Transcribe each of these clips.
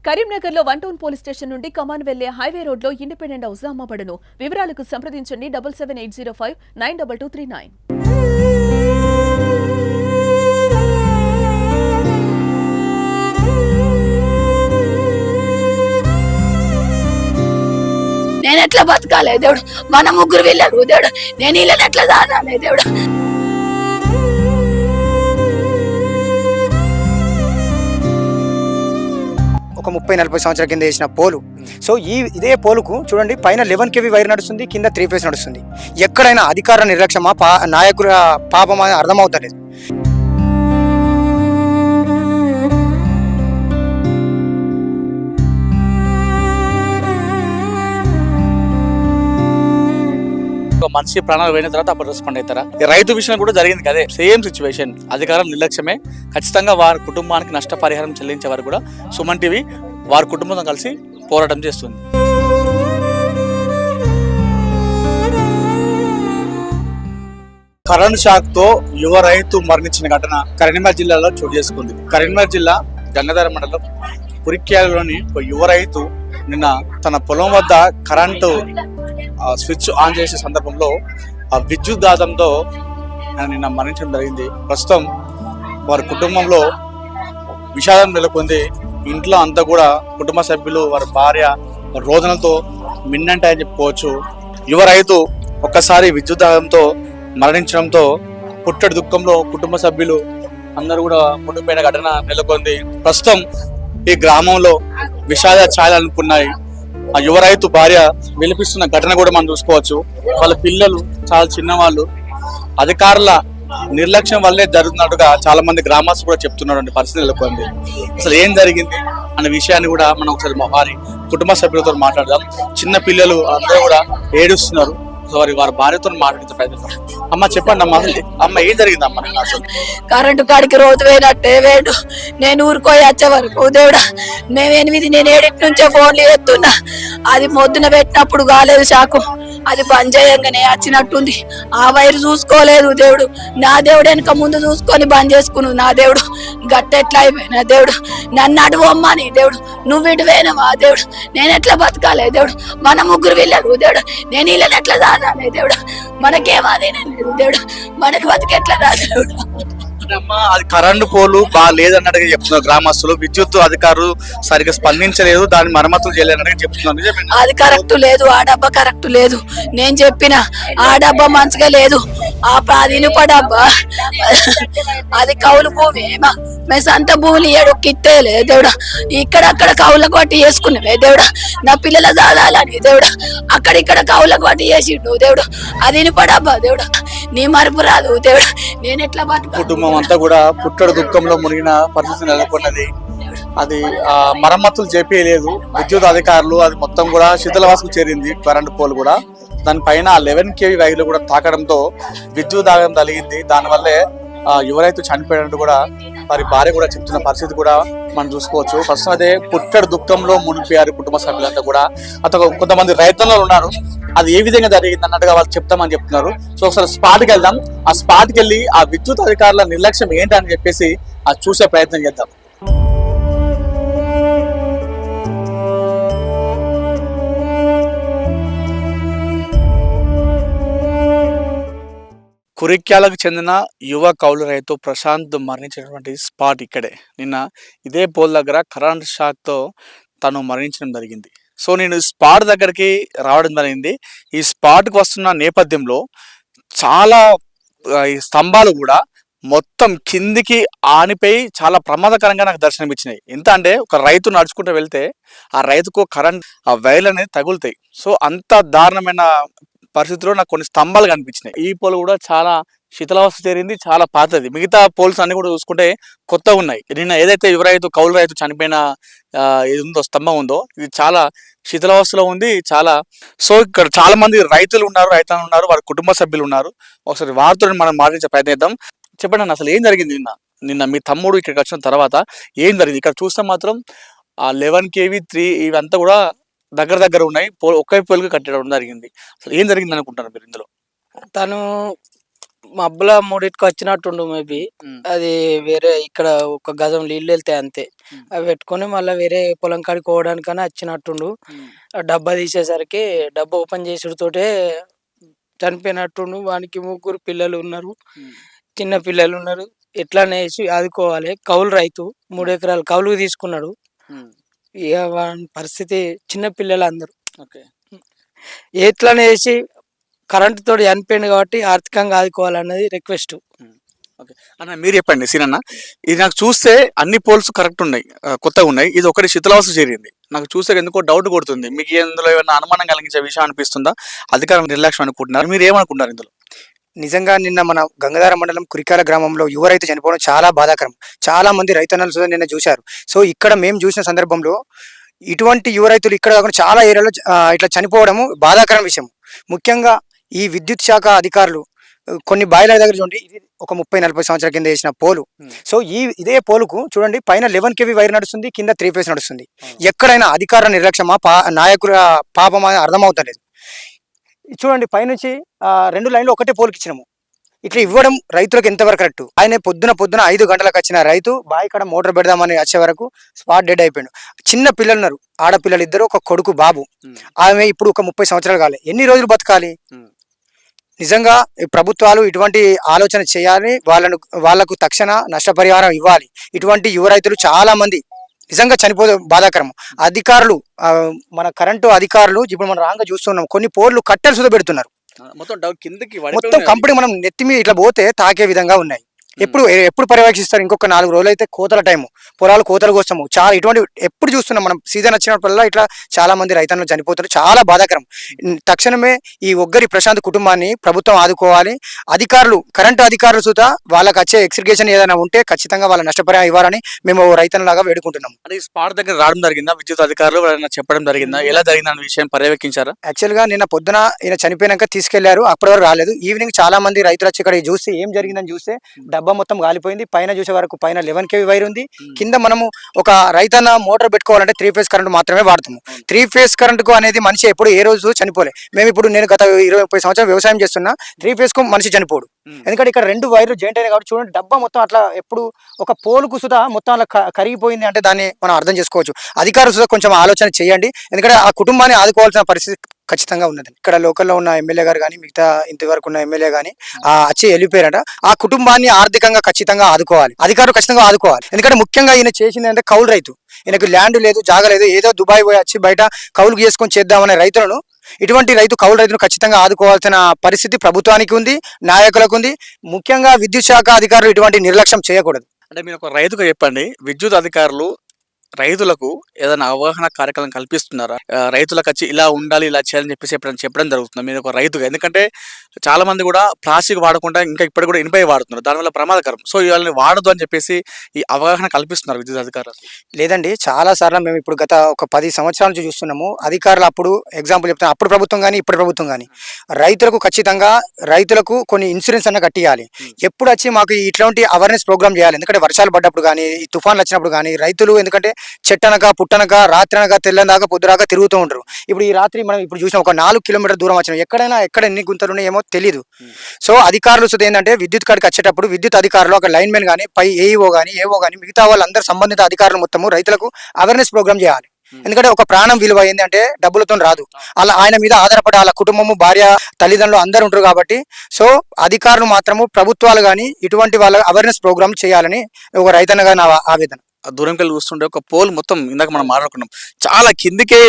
కరీంనగర్లో 1 town police station నుండి కమాన్ వెళ్లే హైవే రోడ్లో ఇండిపెండెంట్ హౌస్ అమ్మబడును. వివరాలకు సంప్రదించండి 77805 92239. నేను ఎట్లా బతకాలే దేవుడు, మన ముగ్గురు వెళ్ళారు దేవుడు, నేను వీళ్ళని ఎట్లా దాదాలే దేవుడు. ఒక 30-40 సంవత్సరాల కింద వేసిన పోలు. సో ఇదే పోలుకు చూడండి, పైన 11 kV వైర్ నడుస్తుంది, కింద 3 ఫేజ్ నడుస్తుంది. ఎక్కడైనా అధికార నిర్లక్ష్యమా నాయకుల పాపమా అర్థమవుతలేదు. మనిషి ప్రాణాలు పోయిన తర్వాత అప్పుడు రెస్పాండ్ అవుతారా? రైతు విషయం కూడా జరిగింది కదే, సేమ్ సిచ్యువేషన్. అధికారం నిర్లక్ష్యమే. ఖచ్చితంగా వారి కుటుంబానికి నష్టపరిహారం చెల్లించే వారు కూడా సుమన్ టీవీ వారి కుటుంబంతో కలిసి పోరాటం చేస్తుంది. కరెంట్ షాక్ తో యువ రైతు మరణించిన ఘటన కరీంనగర్ జిల్లాలో చోటు చేసుకుంది. కరీంనగర్ జిల్లా గంగాధర మండలం పురిక్యాలలోని ఒక యువ రైతు నిన్న తన పొలం వద్ద కరెంటు స్విచ్ ఆన్ చేసే సందర్భంలో ఆ విద్యుత్ దాతంతో నిన్న మరణించడం జరిగింది. ప్రస్తుతం వారి కుటుంబంలో విషాదం నెలకొంది. ఇంట్లో అంతా కూడా కుటుంబ సభ్యులు, వారి భార్య రోదనలతో మిన్నంటాయని చెప్పుకోవచ్చు. యువ రైతు ఒక్కసారి విద్యుత్ దాతంతో మరణించడంతో పుట్టడి దుఃఖంలో కుటుంబ సభ్యులు అందరూ కూడా మునిగిపోయిన ఘటన నెలకొంది. ప్రస్తుతం ఈ గ్రామంలో విషాద ఛాయలు అనుకున్నాయి. ఆ యువ రైతు భార్య విలిపిస్తున్న ఘటన కూడా మనం చూసుకోవచ్చు. వాళ్ళ పిల్లలు చాలా చిన్నవాళ్ళు. అధికారుల నిర్లక్ష్యం వల్లే జరుగుతున్నట్టుగా చాలా మంది గ్రామస్తులు కూడా చెప్తున్నారు. పరిస్థితి నెలకొంది. అసలు ఏం జరిగింది అనే విషయాన్ని కూడా మనం ఒకసారి వారి కుటుంబ సభ్యులతో మాట్లాడదాం. చిన్న పిల్లలు అందరూ కూడా ఏడుస్తున్నారు. వారి భార్యతో మాట్లాడితే ప్రయత్నిస్తాం. అమ్మ చెప్పండి అమ్మ ఏం జరిగింది అమ్మ? కరెంటు కాడికి రోజు పోయినట్టే వేడు. నేను ఊరుకోయి వచ్చే వరకు దేవుడా, మేము 8 నేను 7 నుంచే ఫోన్లు చేస్తున్నా. అది మొద్దున పెట్టినప్పుడు కాలేదు షాకు, అది బంద్ చేయంగానే వచ్చినట్టుంది. ఆ వైరు చూసుకోలేదు దేవుడు. నా దేవుడు వెనక ముందు చూసుకొని బంద్ చేసుకును. నా దేవుడు గట్టెట్లా అయిపోయినా దేవుడు, నన్ను అడువమ్మని దేవుడు, నువ్వు ఇటువేనవా దేవుడు, నేను ఎట్లా బతకాలే దేవుడు, మన ముగ్గురు వెళ్ళారు దేవుడు, నేను వీళ్ళని ఎట్లా దాదాలే దేవుడు, మనకేమాదేనే లేదు దేవుడు, మనకి బతికెట్లా రాదు దేవుడు. అది కరెంటు పోలు బాగా లేదన్నట్టుగా చెప్తున్నారు గ్రామస్తులు. విద్యుత్ అధికారులు సరిగ్గా స్పందించలేదు, దాన్ని మరమ్మతులు చేయలేదన్నట్టుగా చెప్తున్నారు. అది కరెక్ట్ లేదు, ఆ డబ్బా కరెక్ట్ లేదు. నేను చెప్పిన ఆ డబ్బా మంచిగా లేదు. అది ఇనుప డబ్బా, అది కౌలు భూమి. మేము సొంత భూములు ఏడొక్కిత్తేలే దేవుడా, ఇక్కడక్కడ కౌల కొట్టి వేసుకున్నావే దేవుడా, నా పిల్లల దాదాలని దేవుడా, అక్కడిక్కడ కౌల కొట్టి వేసిండు దేవుడు. అది ఇనుప డబ్బా దేవుడా, నీ మరుపు రాదు దేవుడా, నేను ఎట్లా బతుకు. కుటుంబం అంతా కూడా పుట్టడు దుఃఖంలో మునిగిన పరిస్థితి నెలకొన్నది. అది మరమ్మతులు చేపేయలేదు విద్యుత్ అధికారులు. అది మొత్తం కూడా శిథిలావస్థకు చేరింది. కరెంటు పోల్ కూడా దానిపైన 11 kV వైర్లు కూడా తాకడంతో విద్యుత్ దాగం కలిగింది. దానివల్లే యువ రైతు చనిపోయినట్టు కూడా వారి భార్య కూడా చెప్తున్న పరిస్థితి కూడా మనం చూసుకోవచ్చు. ప్రస్తుతం అదే పుట్టడి దుఃఖంలో మునిగిపోయారు కుటుంబ సభ్యులంతా కూడా. అతను కొంతమంది రైతులు ఉన్నారు, అది ఏ విధంగా జరిగింది అన్నట్టుగా వాళ్ళు చెప్తామని చెప్తున్నారు. సో ఒకసారి స్పాట్కి వెళ్దాం. ఆ స్పాట్కి వెళ్ళి ఆ విద్యుత్ అధికారుల నిర్లక్ష్యం ఏంటని చెప్పేసి అది చూసే ప్రయత్నం చేద్దాం. కురిక్యాలకు చెందిన యువ కౌలు రైతు ప్రశాంత్ మరణించినటువంటి స్పాట్ ఇక్కడే. నిన్న ఇదే పోల్ దగ్గర కరెంట్ షాక్తో తను మరణించడం జరిగింది. సో నేను స్పాట్ దగ్గరికి రావడం జరిగింది. ఈ స్పాట్కి వస్తున్న నేపథ్యంలో చాలా ఈ స్తంభాలు కూడా మొత్తం కిందికి ఆనిపోయి చాలా ప్రమాదకరంగా నాకు దర్శనమిచ్చినాయి. ఎంత అంటే ఒక రైతు నడుచుకుంటూ వెళ్తే ఆ రైతుకు కరెంట్ ఆ వైర్లు అనేది తగులుతాయి. సో అంత దారుణమైన పరిస్థితిలో నాకు కొన్ని స్తంభాలు కనిపించినాయి. ఈ పోల్ కూడా చాలా శిథిలావస్థ చేరింది, చాలా పాతది. మిగతా పోల్స్ అన్ని కూడా చూసుకుంటే కొత్తగా ఉన్నాయి. నిన్న ఏదైతే యువ రైతు కౌలు రైతు చనిపోయిన ఇది ఉందో స్తంభం ఉందో, ఇది చాలా శిథిలావస్థలో ఉంది. సో ఇక్కడ చాలా మంది రైతులు ఉన్నారు, వారి కుటుంబ సభ్యులు ఉన్నారు. ఒకసారి వారితో మనం మాట్లాడించే ప్రయత్నిద్దాం. చెప్పండి అన్న, అసలు ఏం జరిగింది నిన్న మీ తమ్ముడు ఇక్కడికి వచ్చిన తర్వాత ఏం జరిగింది? ఇక్కడ చూస్తే మాత్రం ఆ 11 kV 3 ఇవంతా కూడా దగ్గర ఉన్నాయి. ఒకే పోల్గా కట్టడం జరిగింది. అసలు ఏం జరిగింది అనుకుంటారు మీరు ఇందులో? తను మబ్బుల మూడిటికి వచ్చినట్టుండు మేబీ. అది వేరే ఇక్కడ ఒక గజం నీళ్ళు వెళ్తాయి అంతే. అవి పెట్టుకొని మళ్ళీ వేరే పొలం కాడికి పోవడానికని వచ్చినట్టుండు. ఆ డబ్బా తీసేసరికి డబ్బా ఓపెన్ చేసుడుతోటే చనిపోయినట్టుండు. వానికి 3 పిల్లలు ఉన్నారు, చిన్న పిల్లలు ఉన్నారు. ఎట్లనేసి ఆదుకోవాలి. కౌలు రైతు 3 ఎకరాలు కౌలుకు తీసుకున్నాడు. ఇక వాని పరిస్థితి చిన్న పిల్లలు అందరూ ఎట్లనేసి కరెంటు తోటి చనిపోయింది కాబట్టి ఆర్థికంగా ఆదుకోవాలన్నది రిక్వెస్ట్. ఓకే అన్న, మీరు చెప్పండి సీనన్న. ఇది నాకు చూస్తే అన్ని పోల్స్ కరెక్ట్ ఉన్నాయి, కొత్తగా ఉన్నాయి. ఇది ఒకటి శిథిలావస్థ చేరింది. నాకు చూస్తే ఎందుకో డౌట్ కొడుతుంది. మీకు ఇందులో ఏమైనా అనుమానం కలిగించే విషయం అనిపిస్తుందా? అధికారం నిర్లక్ష్యం అనుకుంటున్నారు, మీరు ఏమనుకుంటున్నారు ఇందులో? నిజంగా నిన్న మన గంగాధర మండలం కురికాల గ్రామంలో యువ రైతు చనిపోవడం చాలా బాధాకరం. చాలా మంది రైతన్నలు సుధా నిన్న చూశారు. సో ఇక్కడ మేము చూసిన సందర్భంలో ఇటువంటి యువ రైతులు ఇక్కడ కాకుండా చాలా ఏరియాలో ఇట్లా చనిపోవడము బాధాకరం విషయం. ముఖ్యంగా ఈ విద్యుత్ శాఖ అధికారులు కొన్ని బాయిల దగ్గర చూడండి, ఇది ఒక 30-40 సంవత్సరాల కింద వేసిన పోలు. సో ఇదే పోలుకు చూడండి, పైన 11 kV వైర్ నడుస్తుంది, కింద 3 ఫేస్ నడుస్తుంది. ఎక్కడైనా అధికార నిర్లక్ష్యమా నాయకుల పాపమా అర్థమవుతలేదు. చూడండి, పైనుంచి 2 లైన్లు ఒకటే పోలుకి ఇచ్చినాము. ఇట్లా ఇవ్వడం రైతులకు ఎంతవరకు కరెక్ట్? ఆయన పొద్దున 5 గంటలకు వచ్చిన రైతు బావి కాడ మోటార్ పెడదామని వచ్చే వరకు స్పాట్ డెడ్ అయిపోయాడు. చిన్న పిల్లలు ఉన్నారు, ఆడపిల్లలు 2, ఒక కొడుకు బాబు. ఆమె ఇప్పుడు ఒక 30 సంవత్సరాలు కాలే. ఎన్ని రోజులు బతకాలి? నిజంగా ప్రభుత్వాలు ఇటువంటి ఆలోచన చేయాలి. వాళ్ళకు తక్షణ నష్టపరిహారం ఇవ్వాలి. ఇటువంటి యువ రైతులు చాలా మంది నిజంగా చనిపోతే బాధాకరం. అధికారులు, మన కరెంటు అధికారులు ఇప్పుడు మనం రాంగా చూస్తున్నాం, కొన్ని పోర్లు కట్టెలు సుధా పెడుతున్నారు. మొత్తం కంపెనీ మనం నెత్తి మీద ఇట్లా పోతే తాకే విధంగా ఉన్నాయి. ఎప్పుడు పర్యవేక్షిస్తారు? ఇంకొక 4 రోజులు అయితే కోతల టైము, పొలాలు కోతలకు వస్తాము. చాలా ఇటువంటి ఎప్పుడు చూస్తున్నాం మనం. సీజన్ వచ్చినప్పుడల్లా ఇట్లా చాలా మంది రైతన్నులు చనిపోతారు. చాలా బాధాకరం. తక్షణమే ఈ ఒగ్గరి ప్రశాంత్ కుటుంబాన్ని ప్రభుత్వం ఆదుకోవాలి. అధికారులు, కరెంటు అధికారులు సుతా వాళ్ళకి వచ్చే ఎక్స్గ్రేషన్ ఏదైనా ఉంటే ఖచ్చితంగా వాళ్ళ నష్టపరిహారం ఇవ్వాలని మేము రైతన్నలాగా వేడుకుంటున్నాం. అంటే ఈ స్పాట్ దగ్గర రావడం జరిగిందా? విద్యుత్ అధికారులు చెప్పడం జరిగిందా? ఎలా జరిగిందన్న విషయం పర్యవేక్షించారా? యాక్చువల్ గా నిన్న పొద్దున ఈయన చనిపోయినాక తీసుకెళ్లారు, అప్పటి వరకు రాలేదు. ఈవినింగ్ చాలా మంది రైతులు వచ్చి ఇక్కడ చూస్తే ఏం జరిగిందని చూస్తే డబ్బా మొత్తం గాలిపోయింది. పైన చూసే వరకు పైన 11 kV వైర్ ఉంది. కింద మనము ఒక రైతన్న మోటార్ పెట్టుకోవాలంటే 3 ఫేస్ కరెంట్ మాత్రమే వాడతాము. 3 ఫేస్ కరెంట్ కు అనేది మనిషి ఎప్పుడు ఏ రోజు చనిపోలే. నేను గత 20-30 సంవత్సరాలు వ్యవసాయం చేస్తున్నా, 3 ఫేస్ కు మనిషి చనిపోడు. ఎందుకంటే ఇక్కడ 2 వైర్లు జాయింట్ అయినాయి కాబట్టి చూడండి, డబ్బా మొత్తం అట్లా ఎప్పుడు ఒక పోలుకు సుధా మొత్తం అలా కరిగిపోయింది అంటే దాన్ని మనం అర్థం చేసుకోవచ్చు. అధికారులు సుధా కొంచెం ఆలోచన చేయండి. ఎందుకంటే ఆ కుటుంబాన్ని ఆదుకోవాల్సిన పరిస్థితి ఖచ్చితంగా ఉన్నది. ఇక్కడ లోకల్లో ఉన్న ఎమ్మెల్యే గారు కానీ, మిగతా ఇంతవరకు ఉన్న ఎమ్మెల్యే కానీ వచ్చి వెళ్ళిపోయారట. ఆ కుటుంబాన్ని ఆర్థికంగా ఖచ్చితంగా ఆదుకోవాలి, అధికారులు ఖచ్చితంగా ఆదుకోవాలి. ఎందుకంటే ముఖ్యంగా ఈయన చేసింది అంటే కౌలు రైతు. ఈయనకు ల్యాండ్ లేదు, జాగా లేదు, ఏదో దుబాయ్ పోయి వచ్చి బయట కౌలుకు చేసుకొని చేద్దామనే రైతులను, ఇటువంటి కౌలు రైతును ఖచ్చితంగా ఆదుకోవాల్సిన పరిస్థితి ప్రభుత్వానికి ఉంది, నాయకులకు ఉంది. ముఖ్యంగా విద్యుత్ శాఖ అధికారులు ఇటువంటి నిర్లక్ష్యం చేయకూడదు. అంటే మీరు ఒక రైతుగా చెప్పండి, విద్యుత్ అధికారులు రైతులకు ఏదైనా అవగాహన కార్యక్రమం కల్పిస్తున్నారా? రైతులకు వచ్చి ఇలా ఉండాలి, ఇలా చేయాలని చెప్పేసి చెప్పడం జరుగుతుంది మీరు ఒక రైతుగా? ఎందుకంటే చాలా మంది కూడా ప్లాస్టిక్ వాడకుండా ఇంకా ఇప్పటికి కూడా ఇనుపై వాడుతున్నారు, దానివల్ల ప్రమాదకరం. సో ఇవాళ వాడదు అని చెప్పేసి ఈ అవగాహన కల్పిస్తున్నారు విద్యుత్ అధికారులు? లేదండి, చాలా సార్లు మేము ఇప్పుడు గత ఒక 10 సంవత్సరాల నుంచి చూస్తున్నాము. అధికారులు అప్పుడు ఎగ్జాంపుల్ చెప్తాను, అప్పుడు ప్రభుత్వం కానీ ఇప్పుడు ప్రభుత్వం కానీ రైతులకు ఖచ్చితంగా కొన్ని ఇన్సూరెన్స్ అన్న కట్టియాలి. ఎప్పుడు వచ్చి మాకు ఇట్లాంటి అవేర్నెస్ ప్రోగ్రామ్ చేయాలి. ఎందుకంటే వర్షాలు పడ్డప్పుడు కానీ, తుఫాన్లు వచ్చినప్పుడు కానీ రైతులు ఎందుకంటే చెట్టనక పుట్టనక రాత్రి అనక తెల్లందాకా పొద్దురాక తిరుగుతూ ఉంటారు. ఇప్పుడు ఈ రాత్రి మనం ఇప్పుడు చూసిన ఒక 4 కిలోమీటర్ దూరం వచ్చినాం, ఎక్కడ ఎన్ని గుంతలు ఉన్నాయి ఏమో తెలియదు. సో అధికారులు సుధా ఏంటంటే విద్యుత్ కాడికి వచ్చేటప్పుడు విద్యుత్ అధికారులు, అక్కడ లైన్ మెన్ కానీ, పై ఏఓ కానీ మిగతా వాళ్ళందరూ సంబంధిత అధికారులు మొత్తము రైతులకు అవేర్నెస్ ప్రోగ్రామ్ చేయాలి. ఎందుకంటే ఒక ప్రాణం విలువ ఏంది అంటే డబ్బులతో రాదు. అలా ఆయన మీద ఆధారపడి వాళ్ళ కుటుంబము, భార్య, తల్లిదండ్రులు అందరూ ఉంటారు కాబట్టి సో అధికారులు మాత్రము, ప్రభుత్వాలు కానీ ఇటువంటి వాళ్ళ అవేర్నెస్ ప్రోగ్రామ్ చేయాలని ఒక రైతన్నగా నా ఆవేదన. దూరంకి వెళ్ళి చూస్తుంటే ఒక పోల్ మొత్తం ఇందాక మనం మాట్లాడుకున్నాం చాలా కిందికే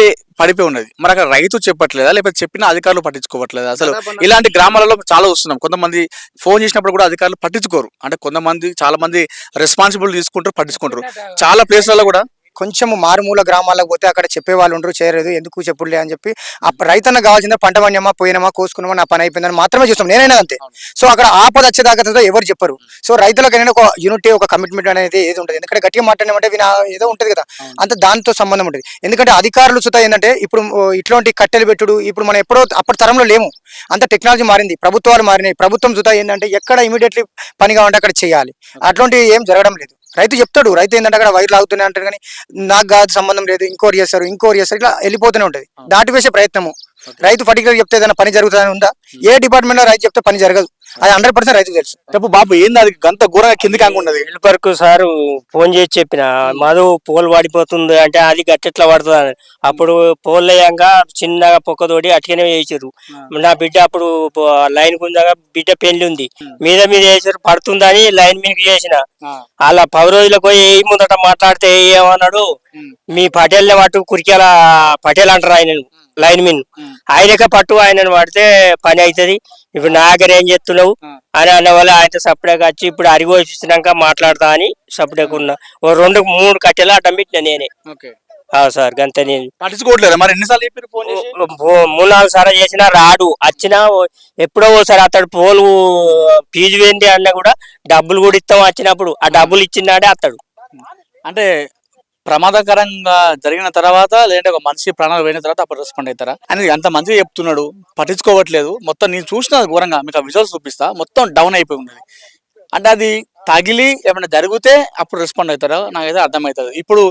పడిపోయి ఉన్నది. మరి అక్కడ రైతు చెప్పట్లేదా, లేకపోతే చెప్పిన అధికారులు పట్టించుకోవట్లేదా? అసలు ఇలాంటి గ్రామాలలో చాలా వస్తున్నాం. కొంతమంది ఫోన్ చేసినప్పుడు కూడా అధికారులు పట్టించుకోరు. అంటే కొంతమంది చాలా మంది రెస్పాన్సిబిలిటీ తీసుకుంటారు, పట్టించుకుంటారు. చాలా ప్లేస్లలో కూడా కొంచెం మారుమూల గ్రామాలకు పోతే అక్కడ చెప్పే వాళ్ళు ఉండరు, చేయలేదు, ఎందుకు చెప్పుడులే అని చెప్పి ఆ రైతన్న కావాల్సిందే పంట పండినామా, పోయినామా, కోసుకున్నామా, నా పని అయిపోయిందని మాత్రమే చూస్తాం. నేనైనా అంతే. సో అక్కడ ఆపద వచ్చేదాకా ఎవరు చెప్పరు. సో రైతులకైనా ఒక యూనిటీ, ఒక కమిట్మెంట్ అనేది ఏది ఉంటుంది. ఎందుకంటే గట్టిగా మాట్లాడినామంటే ఏదో ఉంటుంది కదా, అంత దానితో సంబంధం ఉంటుంది. ఎందుకంటే అధికారులు సుతా ఏంటంటే ఇప్పుడు ఇట్లాంటి కట్టెలు పెట్టుడు ఇప్పుడు మనం అప్పటి తరంలో లేము, అంత టెక్నాలజీ మారింది, ప్రభుత్వాలు మారినాయి. ప్రభుత్వం సుతా ఏంటంటే ఎక్కడ ఇమీడియట్లీ పని కావాలంటే అక్కడ చేయాలి. అట్లాంటివి ఏం జరగడం లేదు. రైతు చెప్తాడు, రైతు ఏంటంటే అక్కడ వైర్లు ఆగుతున్నాయి అంటారు కానీ నాకు కాదు, సంబంధం లేదు, ఇంకోటి చేస్తారు, ఇట్లా వెళ్ళిపోతూనే ఉంటుంది. దాటివేసే ప్రయత్నము రైతు పర్టికులర్ చెప్తే ఏదైనా పని జరుగుతుందని ఉందా? ఏ డిపార్ట్మెంట్ లో రైతు చెప్తే పని జరగదు. అది 100% రైతుకు తెలుసు. చెప్పు బాబు, ఏంది అది గంత ఘోరంగా కిందికి అనుకున్నది? హెల్పర్కు సారు ఫోన్ చేసి చెప్పిన మధు పోల్ పడిపోతుంది అంటే అది గట్టెట్లా పడుతుంది అని. అప్పుడు పోల్ వేయంగా చిన్నగా పొక్కతోటి అట్లనే వేసారు. నా బిడ్డ అప్పుడు లైన్ కుందాగా బిడ్డ పెళ్లి ఉంది, మీద వేసారు పడుతుందని లైన్ మీదకి చేసిన. అలా 10 రోజులకు పోయి ఏ ముందట మాట్లాడితే ఏమన్నాడు, మీ పటేల్ పట్టు కురికేలా పటేల్ అంటారు ఆయన లైన్ మీన్, ఆయనకే పట్టు ఆయనను పడితే పని అవుతుంది. ఇప్పుడు నా దగ్గర ఏం చేస్తున్నావు అని అన్న వాళ్ళు ఆయన సపరేట్గా వచ్చి ఇప్పుడు అరిగోసినాక మాట్లాడతా అని సపరేట్గా ఉన్నా. ఓ 2-3 కట్టెలు అడ్డం పెట్టిన నేనే. సార్ గంత నేను పట్టించుకోవట్లేదు. మరి ఎన్నిసార్లు చెప్పారు ఫోన్ చేసి? 3-4 సార్లు చేసినా రాడు. వచ్చినా ఎప్పుడో ఓసారి అతడు పోలు ఫీజు వేంది అన్న కూడా డబ్బులు కూడా ఇస్తాం వచ్చినప్పుడు, ఆ డబ్బులు ఇచ్చినాడే అతడు. అంటే ప్రమాదకరంగా జరిగిన తర్వాత, లేదంటే ఒక మనిషి ప్రాణాలు పోయిన తర్వాత అప్పుడు రెస్పాండ్ అవుతారా అని అంత మంచిగా చెప్తున్నాడు, పట్టించుకోవట్లేదు. మొత్తం నేను చూసిన ఘోరంగా, మీకు ఆ విజువల్స్ చూపిస్తా, మొత్తం డౌన్ అయిపోయి ఉన్నది. అంటే అది తగిలి ఏమైనా జరిగితే అప్పుడు రెస్పాండ్ అవుతారో నాకైతే అర్థమవుతుంది. ఇప్పుడు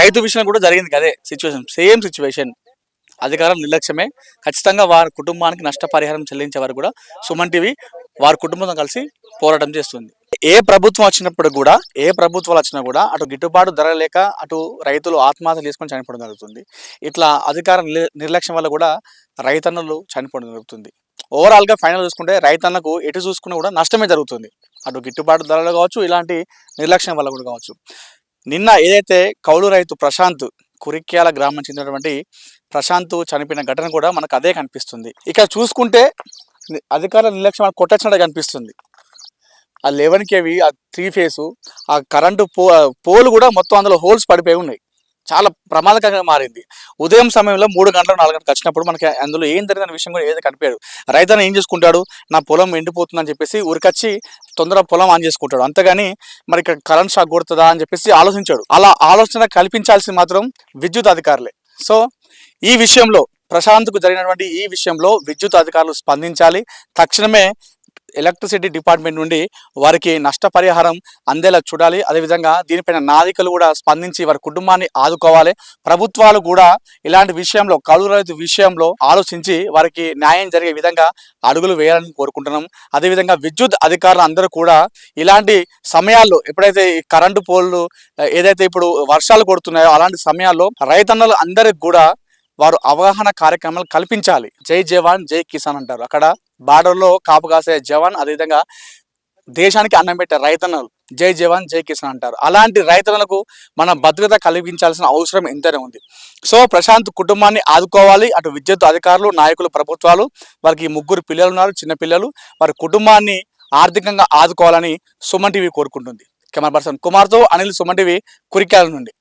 రైతు విషయం కూడా జరిగింది కదే సిచ్యువేషన్, సేమ్ సిచ్యువేషన్. అధికారం నిర్లక్ష్యమే. ఖచ్చితంగా వారి కుటుంబానికి నష్టపరిహారం చెల్లించే వారు కూడా సుమన్ టీవీ వారి కుటుంబంతో కలిసి పోరాటం చేస్తుంది. ఏ ప్రభుత్వం వచ్చినప్పుడు కూడా, ఏ ప్రభుత్వాలు వచ్చినా కూడా అటు గిట్టుబాటు ధర లేక అటు రైతులు ఆత్మహత్యలు చేసుకొని చనిపోవడం జరుగుతుంది. ఇట్లా అధికార నిర్లక్ష్యం వల్ల కూడా రైతన్నలు చనిపోవడం జరుగుతుంది. ఓవరాల్గా ఫైనల్ చూసుకుంటే రైతన్నకు ఎటు చూసుకున్నా కూడా నష్టమే జరుగుతుంది. అటు గిట్టుబాటు ధరలు కావచ్చు, ఇలాంటి నిర్లక్ష్యం వల్ల కూడా కావచ్చు. నిన్న ఏదైతే కౌలు రైతు ప్రశాంత్, కురిక్యాల గ్రామం చెందినటువంటి ప్రశాంత్ చనిపోయిన ఘటన కూడా మనకు అదే కనిపిస్తుంది. ఇక్కడ చూసుకుంటే అధికార నిర్లక్ష్యం కొట్టచ్చినట్టు కనిపిస్తుంది. ఆ 11 kV, ఆ 3 phase, ఆ కరెంటు పోలు కూడా మొత్తం అందులో హోల్స్ పడిపోయి ఉన్నాయి. చాలా ప్రమాదకరంగా మారింది. ఉదయం సమయంలో 3 గంటలు 4 గంటలకు వచ్చినప్పుడు మనకి అందులో ఏం జరిగిన విషయం కూడా ఏది కనిపించదు. రైతన్న ఏం చేసుకుంటాడు, నా పొలం ఎండిపోతుందని చెప్పేసి ఊరికొచ్చి తొందరగా పొలం ఆన్ చేసుకుంటాడు. అంతేగాని మరి ఇక్కడ కరెంట్ షాక్ కొడుతుందా అని చెప్పేసి ఆలోచించాడు. అలా ఆలోచన కల్పించాల్సింది మాత్రం విద్యుత్ అధికారులే. సో ఈ విషయంలో, ప్రశాంత్కు జరిగినటువంటి ఈ విషయంలో విద్యుత్ అధికారులు స్పందించాలి. తక్షణమే ఎలక్ట్రిసిటీ డిపార్ట్మెంట్ నుండి వారికి నష్టపరిహారం అందేలా చూడాలి. అదేవిధంగా దీనిపైన నాయకులు కూడా స్పందించి వారి కుటుంబాన్ని ఆదుకోవాలి. ప్రభుత్వాలు కూడా ఇలాంటి విషయంలో, కౌలు రైతు విషయంలో ఆలోచించి వారికి న్యాయం జరిగే విధంగా అడుగులు వేయాలని కోరుకుంటున్నాం. అదేవిధంగా విద్యుత్ అధికారులు అందరూ కూడా ఇలాంటి సమయాల్లో, ఎప్పుడైతే ఈ కరెంటు పోల్లు ఏదైతే ఇప్పుడు వర్షాలు కొడుతున్నాయో అలాంటి సమయాల్లో రైతన్నలు అందరికి కూడా వారు అవగాహన కార్యక్రమాలు కల్పించాలి. జై జవాన్ జై కిసాన్ అంటారు. అక్కడ బార్డర్లో కాపు కాసే జవాన్, అదేవిధంగా దేశానికి అన్నం పెట్టే రైతన్నలు జై జవాన్ జై కిసాన్ అంటారు. అలాంటి రైతన్నలకు మన భద్రత కల్పించాల్సిన అవసరం ఎంతనే ఉంది. సో ప్రశాంత్ కుటుంబాన్ని ఆదుకోవాలి. అటు విద్యుత్ అధికారులు, నాయకులు, ప్రభుత్వాలు, వారికి 3 పిల్లలు ఉన్నారు, చిన్న పిల్లలు, వారి కుటుంబాన్ని ఆర్థికంగా ఆదుకోవాలని సుమన్ టీవీ కోరుకుంటుంది. కెమెరా పర్సన్ కుమార్తో అనిల్, సుమన్ టీవీ, కురిక్యాల నుండి.